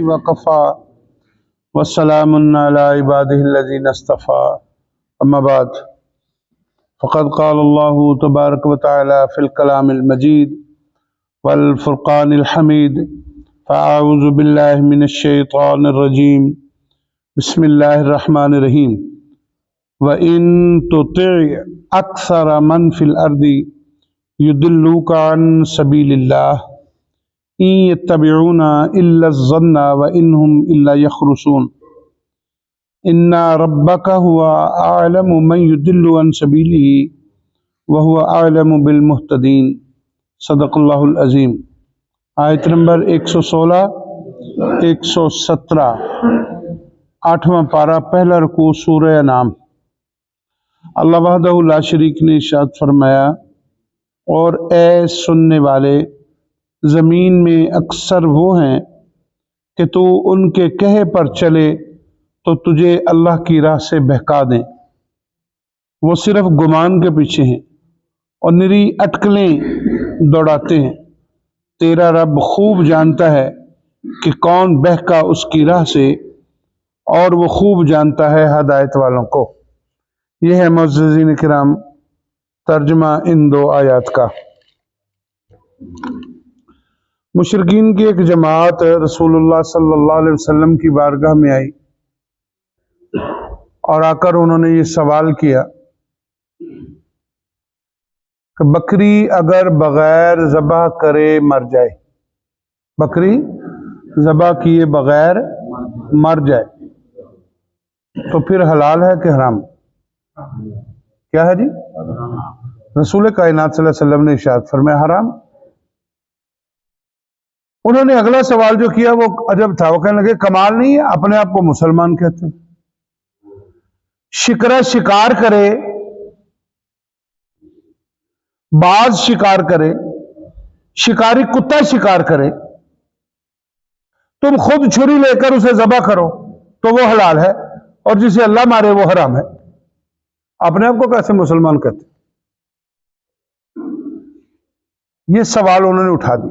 وکفا والسلام علی عباده الذین اصطفى اما بعد فقد قال اللہ تبارک وتعالی فی الکلام المجید والفرقان الحمید فاعوذ باللہ من الشیطان الرجیم بسم اللہ الرحمن الرحیم وَإِن تُطِعْ أَكْثَرَ مَنْ فِي الْأَرْضِ يُضِلُّوكَ عَنْ سَبِيلِ اللَّهِ إِن يَتَّبِعُونَ إِلَّا الظَّنَّ وَإِنْهُمْ إِلَّا يَخْرُصُونَ إِنَّ رَبَّكَ هُوَ أَعْلَمُ مَنْ يُضِلُّ عَنْ سَبِيلِهِ وَهُوَ أَعْلَمُ بِالْمُهْتَدِينَ صدق اللہ العظیم۔ آیت نمبر 116 117 8واں پارہ پہلا رکوع سورہ انعام۔ اللہ وحدہ لا شریک نے ارشاد فرمایا، اور اے سننے والے، زمین میں اکثر وہ ہیں کہ تو ان کے کہے پر چلے تو تجھے اللہ کی راہ سے بہکا دیں۔ وہ صرف گمان کے پیچھے ہیں اور نری اٹکلیں دوڑاتے ہیں۔ تیرا رب خوب جانتا ہے کہ کون بہکا اس کی راہ سے، اور وہ خوب جانتا ہے ہدایت والوں کو۔ یہ ہے معززین کرام ترجمہ ان دو آیات کا۔ مشرکین کی ایک جماعت رسول اللہ صلی اللہ علیہ وسلم کی بارگاہ میں آئی اور آ کر انہوں نے یہ سوال کیا کہ بکری اگر بغیر ذبح کرے مر جائے، بکری ذبح کیے بغیر مر جائے تو پھر حلال ہے کہ حرام؟ کیا ہے جی؟ رسول کائنات صلی اللہ علیہ وسلم نے ارشاد فرمایا حرام۔ انہوں نے اگلا سوال جو کیا وہ عجب تھا، وہ کہنے لگے کمال نہیں ہے، اپنے آپ کو مسلمان کہتے ہیں، شکرہ شکار کرے، باز شکار کرے، شکاری کتا شکار کرے، تم خود چھری لے کر اسے ذبح کرو تو وہ حلال ہے، اور جسے اللہ مارے وہ حرام ہے، اپنے آپ کو کیسے مسلمان کہتے؟ یہ سوال انہوں نے اٹھا دی۔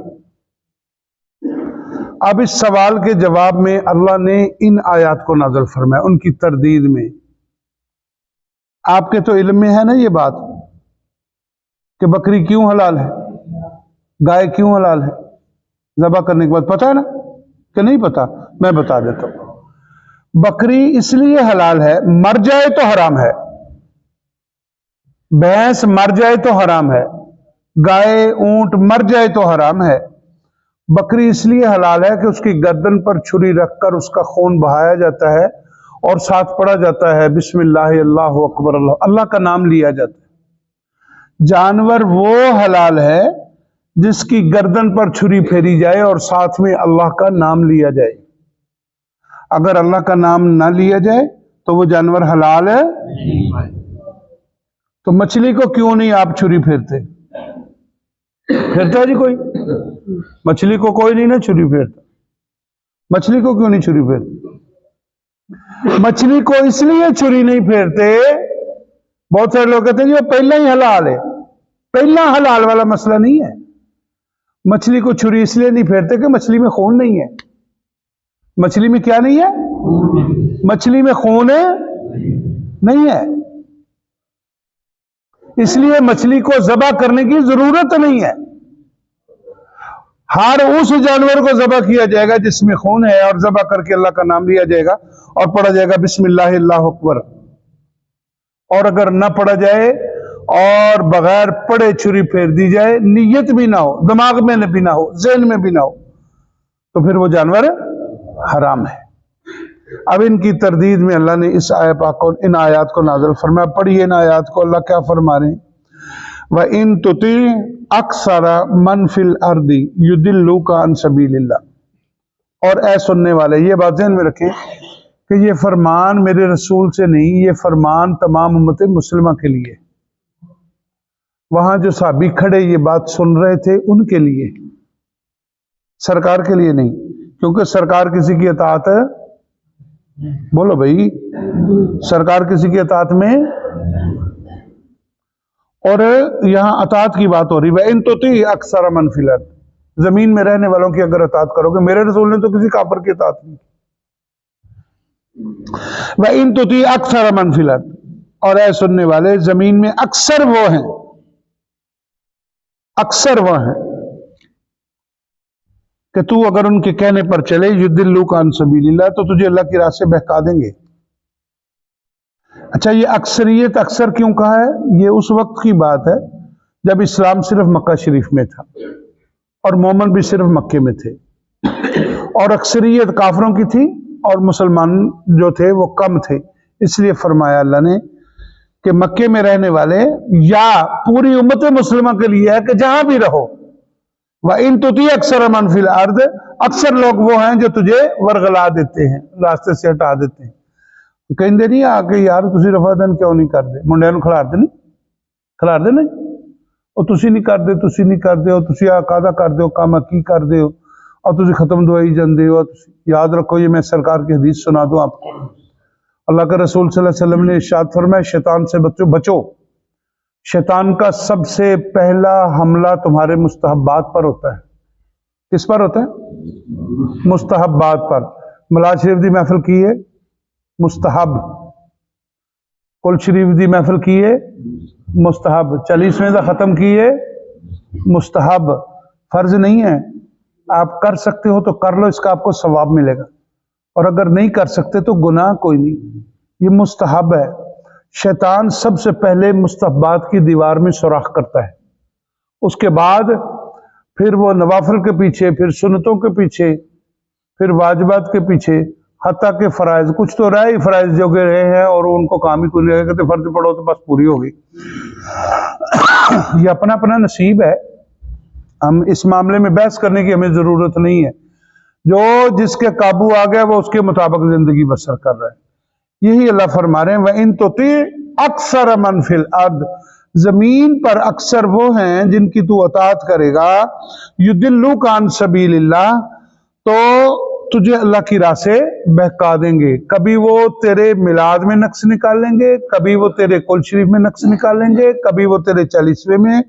اب اس سوال کے جواب میں اللہ نے ان آیات کو نازل فرمایا ان کی تردید میں۔ آپ کے تو علم میں ہے نا یہ بات کہ بکری کیوں حلال ہے، گائے کیوں حلال ہے ذبح کرنے کے بعد، پتہ ہے نا کہ نہیں پتہ؟ میں بتا دیتا ہوں۔ بکری اس لیے حلال ہے، مر جائے تو حرام ہے، بھینس مر جائے تو حرام ہے، گائے اونٹ مر جائے تو حرام ہے۔ بکری اس لیے حلال ہے کہ اس کی گردن پر چھری رکھ کر اس کا خون بہایا جاتا ہے اور ساتھ پڑھا جاتا ہے بسم اللہ اللہ اکبر، اللہ کا نام لیا جاتا ہے۔ جانور وہ حلال ہے جس کی گردن پر چھری پھیری جائے اور ساتھ میں اللہ کا نام لیا جائے۔ اگر اللہ کا نام نہ لیا جائے تو وہ جانور حلال ہے۔ تو مچھلی کو کیوں نہیں آپ چھری پھیرتے؟ پھیرتا ہے جی کوئی؟ مچھلی کو کوئی نہیں نا چھری پھیرتا۔ مچھلی کو کیوں نہیں چھری پھیرتے؟ مچھلی کو اس لیے چھری نہیں پھیرتے، بہت سارے لوگ کہتے ہیں جی وہ پہلا ہی حلال ہے۔ پہلا حلال والا مسئلہ نہیں ہے۔ مچھلی کو چھری اس لیے نہیں پھیرتے کہ مچھلی میں خون نہیں ہے۔ مچھلی میں کیا نہیں ہے؟ مچھلی میں خون نہیں ہے، اس لیے مچھلی کو ذبح کرنے کی ضرورت نہیں ہے۔ ہر اس جانور کو ذبح کیا جائے گا جس میں خون ہے، اور ذبح کر کے اللہ کا نام لیا جائے گا اور پڑھا جائے گا بسم اللہ اللہ اکبر۔ اور اگر نہ پڑھا جائے اور بغیر پڑھے چھری پھیر دی جائے، نیت بھی نہ ہو، دماغ میں بھی نہ ہو، ذہن میں بھی نہ ہو، تو پھر وہ جانور حرام ہے۔ اب ان کی تردید میں اللہ نے اس آیت پاک کو، ان آیات کو نازل فرمایا۔ پڑھیے ان آیات کو، اللہ کیا فرما رہے ہیں؟ وَإِن تُطِعْ أَكْثَرَ مَنْ فِي الْأَرْضِ يُضِلُّوكَ عَنْ سَبِيلِ اللَّهِ۔ اور اے سننے والے، یہ بات ذہن میں رکھیں کہ یہ فرمان میرے رسول سے نہیں، یہ فرمان تمام امت مسلمہ کے لیے۔ وہاں جو صحابی کھڑے یہ بات سن رہے تھے ان کے لیے، سرکار کے لیے نہیں، کیونکہ سرکار کسی کی اطاعت ہے، بولو بھائی، سرکار کسی کی اطاعت میں، اور یہاں اطاعت کی بات ہو رہی ہے۔ وَإِن تُطِعْ أَكْثَرَ مَنْ فِي الْأَرْضِ، زمین میں رہنے والوں کی اگر اطاعت کروگے. میرے رسول نے تو کسی کافر کی اطاعت نہیں. وَإِن تُطِيعْ أَكْثَرَ مَنْ فِي الْأَرْضِ، اور اے سننے والے، زمین میں اکثر وہ ہیں، اکثر وہ ہیں کہ تو اگر ان کے کہنے پر چلے یُضِلُّوکَ عَن سَبِیلِ اللَّہ، تو تجھے اللہ کی راہ سے بہکا دیں گے. اچھا، یہ اکثریت اکثر کیوں کہا ہے؟ یہ اس وقت کی بات ہے جب اسلام صرف مکہ شریف میں تھا اور مومن بھی صرف مکے میں تھے، اور اکثریت کافروں کی تھی اور مسلمان جو تھے وہ کم تھے. اس لیے فرمایا اللہ نے کہ مکے میں رہنے والے، یا پوری امت مسلمہ کے لیے ہے کہ جہاں بھی رہو، وَإِن تُطِيعْ أَكْثَرَ مَنْ فِي الْأَرْضِ، اکثر لوگ وہ ہیں جو تجھے ورغلا دیتے ہیں، راستے سے ہٹا دیتے ہیں. کہیں دے نہیں آ کے یار تسی رفع دن کیوں نہیں کر دے، منڈے نو کھلار دے نہیں، کھلار دے نہیں، اور تسی نہیں کر دے، تسی نہیں کر دے، اور تسی آقادہ کر دے ہو، کام کی کر دے ہو، اور تسی ختم دعائی جاندے ہو. یاد رکھو، یہ میں سرکار کی حدیث سنا دوں آپ کو. اللہ کے رسول صلی اللہ علیہ وسلم نے ارشاد فرمایا، شیطان سے بچو. شیطان کا سب سے پہلا حملہ تمہارے مستحبات پر ہوتا ہے. کس پر ہوتا ہے؟ مستحبات پر. ملاد شریف دی محفل کی ہے مستحب، کل شریف دی محفل کی ہے مستحب، 40ویں دا ختم کی ہے مستحب. فرض نہیں ہے. آپ کر سکتے ہو تو کر لو، اس کا آپ کو ثواب ملے گا، اور اگر نہیں کر سکتے تو گناہ کوئی نہیں. یہ مستحب ہے. شیطان سب سے پہلے مستحبات کی دیوار میں سوراخ کرتا ہے، اس کے بعد پھر وہ نوافل کے پیچھے، پھر سنتوں کے پیچھے، پھر واجبات کے پیچھے، حتیٰ کہ فرائض. کچھ تو رہے ہی فرائض جو کہ رہے ہیں اور ان کو کام ہی کوئی نہیں رہے، کہتے فرض پڑھو تو بس پوری ہوگی. یہ اپنا اپنا نصیب ہے. ہم اس معاملے میں بحث کرنے کی ہمیں ضرورت نہیں ہے. جو جس کے قابو آ گیا وہ اس کے مطابق زندگی بسر کر رہا ہے. یہی اللہ فرما رہے ہیں وَإِن تُطِيعْ أَكْثَرَ مَنْ فِي الْأَرْضِ، زمین پر اکثر وہ ہیں جن کی تو اطاعت کرے گا، يُضِلُّوكَ عَن سَبِيلِ اللَّهِ، تو تجھے اللہ کی راہ سے بہکا دیں گے. کبھی وہ تیرے میلاد میں نقص نکال لیں گے، کبھی وہ تیرے کل شریف میں نقص نکال لیں گے، کبھی وہ تیرے 40ویں میں،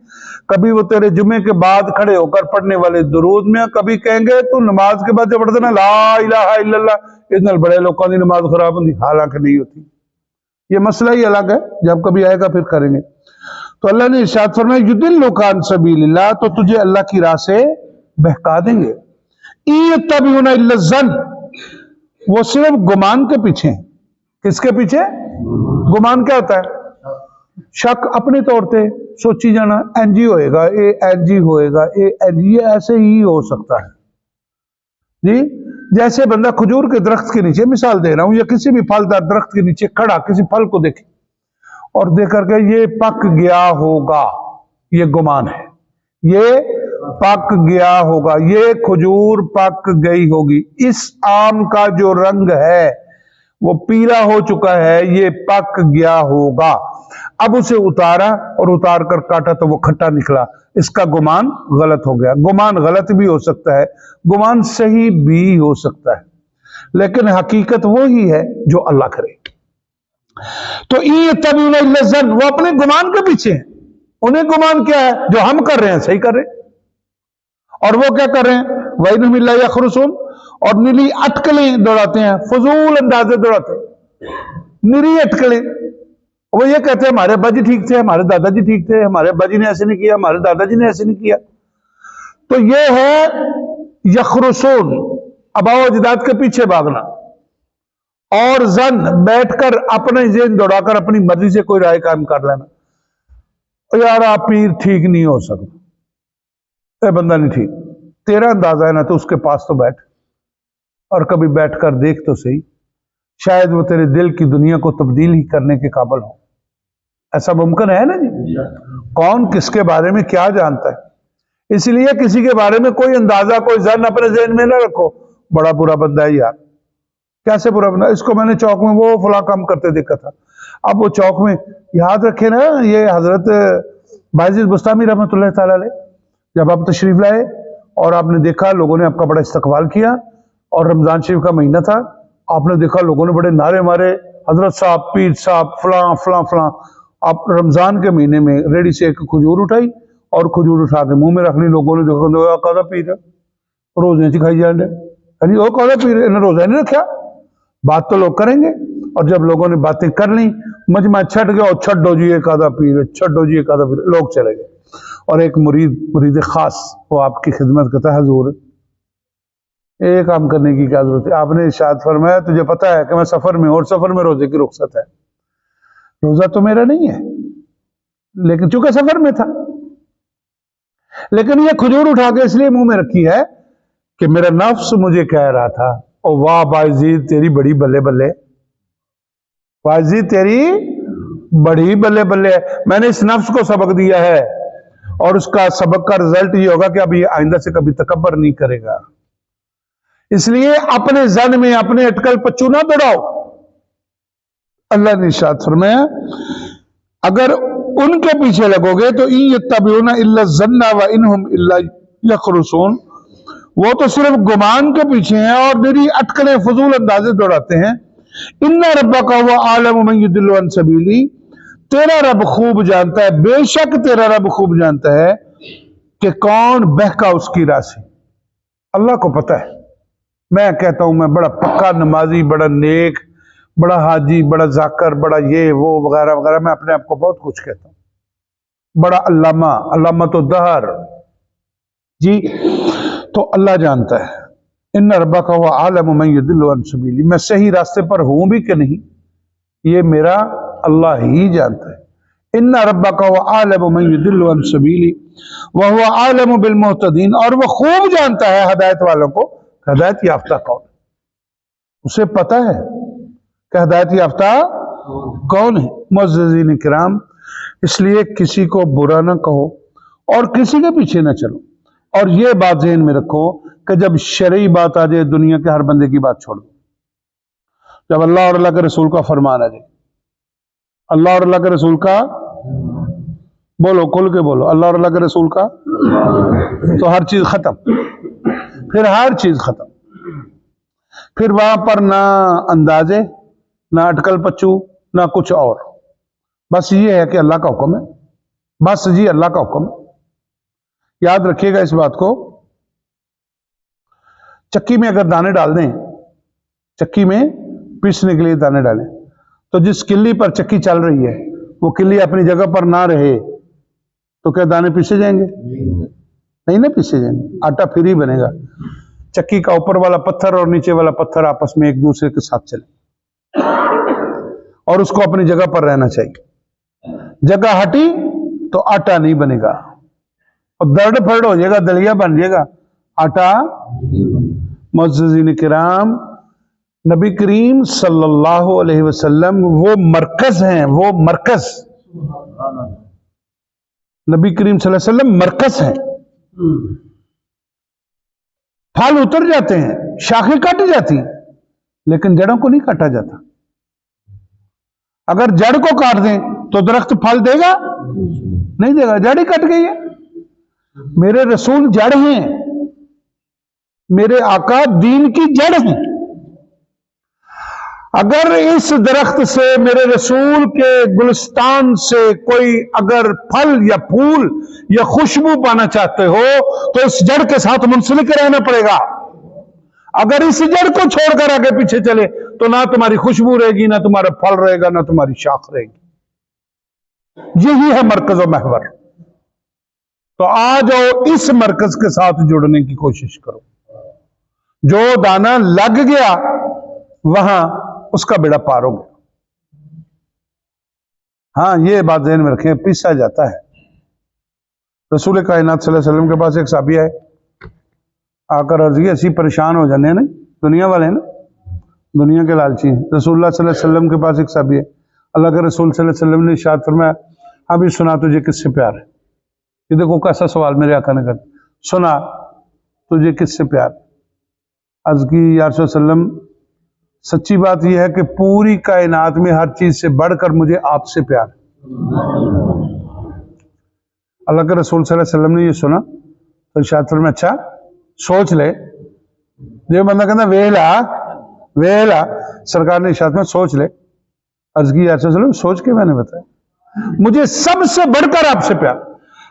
کبھی وہ تیرے جمعے کے بعد کھڑے ہو کر پڑھنے والے درود میں، کبھی کہیں گے تو نماز کے بعد جو پڑھتے نا لا الہ الا اللہ، اس نال بڑے لوگوں کی نماز خراب ہوتی، حالانکہ نہیں ہوتی. یہ مسئلہ ہی الگ ہے، جب کبھی آئے گا پھر کریں گے. تو اللہ نے ارشاد فرمایا یُضِلُّوکَ عَن سَبِیلِ اللَّہ، تو تجھے اللہ کی راہ سے بہکا دیں گے. يَتَّبِعُونَ إِلَّا الظَّنَّ، وہ صرف گمان کے پیچھے ہیں. کس کے پیچھے؟ گمان کیا ہوتا ہے؟ شک. اپنے طور پہ سوچی جانا، این جی ہوئے گا، اے این جی ہوئے گا، اے این جی، ایسے ہی ہو سکتا ہے. جی جیسے بندہ کھجور کے درخت کے نیچے، مثال دے رہا ہوں، یا کسی بھی پھلدار درخت کے نیچے کھڑا کسی پھل کو دیکھے اور دیکھ کر کے یہ پک گیا ہوگا، یہ گمان ہے. یہ پک گیا ہوگا، یہ کھجور پک گئی ہوگی. اس آم کا جو رنگ ہے وہ پیلا ہو چکا ہے، یہ پک گیا ہوگا. اب اسے اتارا اور اتار کر کاٹا تو وہ کھٹا نکلا. اس کا گمان غلط ہو گیا. گمان غلط بھی ہو سکتا ہے، گمان صحیح بھی ہو سکتا ہے، لیکن حقیقت وہی ہے جو اللہ کرے. تو يَتَّبِعُونَ إِلَّا الظَّنَّ، وہ اپنے گمان کے پیچھے ہیں. انہیں گمان کیا ہے؟ جو ہم کر رہے ہیں صحیح کر رہے ہیں. اور وہ کیا کر رہے ہیں؟ وَإِنْهُمْ إِلَّا يَخْرُصُونَ، اور نیلی اٹکلیں دوڑاتے ہیں، فضول اندازے دوڑاتے ہیں، نیلی اٹکلیں. وہ یہ کہتے ہیں ہمارے ابا جی ٹھیک تھے، ہمارے دادا جی ٹھیک تھے، ہمارے ابا جی نے ایسے نہیں کیا، ہمارے دادا جی نے ایسے نہیں کیا. تو یہ ہے یخرسون، آباء و اجداد کے پیچھے بھاگنا. اور زن، بیٹھ کر اپنے ذہن دوڑا کر اپنی مرضی سے کوئی رائے قائم کر لینا. یار آپ پیر ٹھیک نہیں ہو سکتا، اے بندہ نہیں ٹھیک، تیرا اندازہ ہے نا تو اس کے پاس تو بیٹھ، اور کبھی بیٹھ کر دیکھ تو صحیح، شاید وہ تیرے دل کی دنیا کو تبدیل ہی کرنے کے قابل ہو. ایسا ممکن ہے نا جی؟ کون کس کے بارے میں کیا جانتا ہے؟ اس لیے کسی کے بارے میں کوئی اندازہ، کوئی ظن اپنے ذہن میں نہ رکھو. بڑا برا بندہ ہے یار. کیسے برا بندہ؟ اس کو میں نے چوک میں وہ فلاں کام کرتے دیکھا تھا. اب وہ چوک میں، یاد رکھے نا، یہ حضرت بایزید بستامی رحمۃ اللہ تعالی علیہ، جب آپ تشریف لائے اور آپ نے دیکھا لوگوں نے آپ کا بڑا استقبال کیا، اور رمضان شریف کا مہینہ تھا، آپ نے دیکھا لوگوں نے بڑے نعرے مارے، حضرت صاحب، پیر صاحب، فلاں فلاں فلاں. آپ رمضان کے مہینے میں ریڑی سے ایک کھجور اٹھائی اور کھجور اٹھا کے منہ میں رکھ لی. لوگوں نے دیکھا کادا پی رہا, روزے چ کھائی جان رہے, وہ کادا پی رہے, انہیں روزہ نہیں رکھا. بات تو لوگ کریں گے, اور جب لوگوں نے باتیں کر لی مجمع چھٹ گیا, اور چھڈو جی یہ کادا پی رہے, چھڈو جی یہ کادا پی رہے, لوگ چلے گئے. اور ایک مرید خاص وہ آپ کی خدمت کرتا ہے, حضور یہ کام کرنے کی کیا ضرورت ہے؟ آپ نے ارشاد فرمایا تجھے پتا ہے کہ میں سفر میں, اور سفر میں روزے کی رخصت ہے. روزہ تو میرا نہیں ہے, لیکن چونکہ سفر میں تھا, لیکن یہ کھجور اٹھا کے اس لیے منہ میں رکھی ہے کہ میرا نفس مجھے کہہ رہا تھا, او واہ بایزید تیری بڑی بلے بلے, بایزید تیری بڑی بلے بلے. میں نے اس نفس کو سبق دیا ہے, اور اس کا سبق کا رزلٹ یہ ہوگا کہ اب یہ آئندہ سے کبھی تکبر نہیں کرے گا. اس لیے اپنے زن میں اپنے اٹکل پچو نہ دوڑاؤ. اللہ نے ارشاد فرمایا اگر ان کے پیچھے لگو گے تو ان یتبعون الا الظن وانہم الا یخرصون, وہ تو صرف گمان کے پیچھے ہیں اور میری اٹکلیں فضول اندازے دوڑاتے ہیں. ان ربک هو اعلم من یضل عن سبیلی, تیرا رب خوب جانتا ہے, بے شک تیرا رب خوب جانتا ہے کہ کون بہکا اس کی راہ سے. اللہ کو پتہ ہے. میں کہتا ہوں میں بڑا پکا نمازی, بڑا نیک, بڑا حاجی, بڑا ذاکر, بڑا یہ وہ وغیرہ وغیرہ, میں اپنے آپ کو بہت کچھ کہتا ہوں, بڑا علامہ, علامت الدہر جی. تو اللہ جانتا ہے. ان ربک هو اعلم من یضل عن سبیلی, میں صحیح راستے پر ہوں بھی کہ نہیں یہ میرا اللہ ہی جانتا ہے. ان ربک هو اعلم من یضل عن سبیلی وهو اعلم بالمهتدین, اور وہ خوب جانتا ہے ہدایت والوں کو ہدایت یافتہ کون, اسے پتہ ہے کہ ہدایت یافتہ کون ہے. معززین کرام, اس لیے کسی کو برا نہ کہو اور کسی کے پیچھے نہ چلو, اور یہ بات ذہن میں رکھو کہ جب شرعی بات آ جائے دنیا کے ہر بندے کی بات چھوڑ دو. جب اللہ اور اللہ کے رسول کا فرمان آ جائے, اللہ اور اللہ کے رسول کا, بولو کھل کے بولو, اللہ اور اللہ کے رسول کا, تو ہر چیز ختم, پھر ہر چیز ختم. پھر وہاں پر نہ اندازے, نہ اٹکل پچو, نہ کچھ اور. بس یہ ہے کہ اللہ کا حکم ہے, بس جی اللہ کا حکم ہے. یاد رکھیے گا اس بات کو. چکی میں اگر دانے ڈال دیں, چکی میں پیسنے کے لیے دانے ڈالیں, تو جس کلی پر چکی چل رہی ہے وہ کلی اپنی جگہ پر نہ رہے تو کیا دانے پیسے جائیں گے؟ نہیں نہ پیسے جائیں گے, آٹا پھر ہی بنے گا. چکی کا اوپر والا پتھر اور نیچے والا پتھر آپس میں ایک دوسرے کے ساتھ چلے, اور اس کو اپنی جگہ پر رہنا چاہیے. جگہ ہٹی تو آٹا نہیں بنے گا, اور درد پھرد ہو جائے گا, دلیا بن جائے گا, آٹا. معززین کرام, نبی کریم صلی اللہ علیہ وسلم وہ مرکز ہیں, وہ مرکز, نبی کریم صلی اللہ علیہ وسلم مرکز ہیں. پھل اتر جاتے ہیں, شاخیں کٹ جاتی, لیکن جڑوں کو نہیں کاٹا جاتا. اگر جڑ کو کاٹ دیں تو درخت پھل دے گا؟ نہیں دے گا, جڑ ہی کٹ گئی ہے. میرے رسول جڑ ہیں, میرے آقا دین کی جڑ ہیں. اگر اس درخت سے, میرے رسول کے گلستان سے کوئی اگر پھل یا پھول یا خوشبو پانا چاہتے ہو تو اس جڑ کے ساتھ منسلک رہنا پڑے گا. اگر اس جڑ کو چھوڑ کر آگے پیچھے چلے تو نہ تمہاری خوشبو رہے گی, نہ تمہارا پھل رہے گا, نہ تمہاری شاخ رہے گی. یہی ہے مرکز و محور. تو آ جاؤ اس مرکز کے ساتھ جڑنے کی کوشش کرو. جو دانہ لگ گیا وہاں اس کا بیڑا پار ہو گیا. ہاں یہ بات ذہن میں رکھیں, پیسا جاتا ہے. رسول کائنات صلی اللہ علیہ وسلم کے پاس ایک صحابی آئے, آ کر عرض کی اسی پریشان ہو جانے ہیں نا, دنیا والے ہیں نا, دنیا کے لالچی ہیں. رسول اللہ صلی اللہ علیہ وسلم کے پاس ایک صحابی ہے, اللہ کے رسول صلی اللہ علیہ وسلم نے ارشاد فرمایا ابھی سنا تجھے کس سے پیار ہے. یہ دیکھو کیسا سوال میرے آقا نے کر, سنا تجھے کس سے پیار. عرض کی یا رسول وسلم سچی بات یہ ہے کہ پوری کائنات میں ہر چیز سے بڑھ کر مجھے آپ سے پیار ہے. اللہ کے رسول صلی اللہ علیہ وسلم نے یہ سنا تو ارشاد فرمایا اچھا سوچ لے. یہ بندہ کہتا ویلا سرکار نے ارشاد میں سوچ لے. عرض کی یا رسول وسلم سوچ کے میں نے بتایا مجھے سب سے بڑھ کر آپ سے پیار.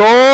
2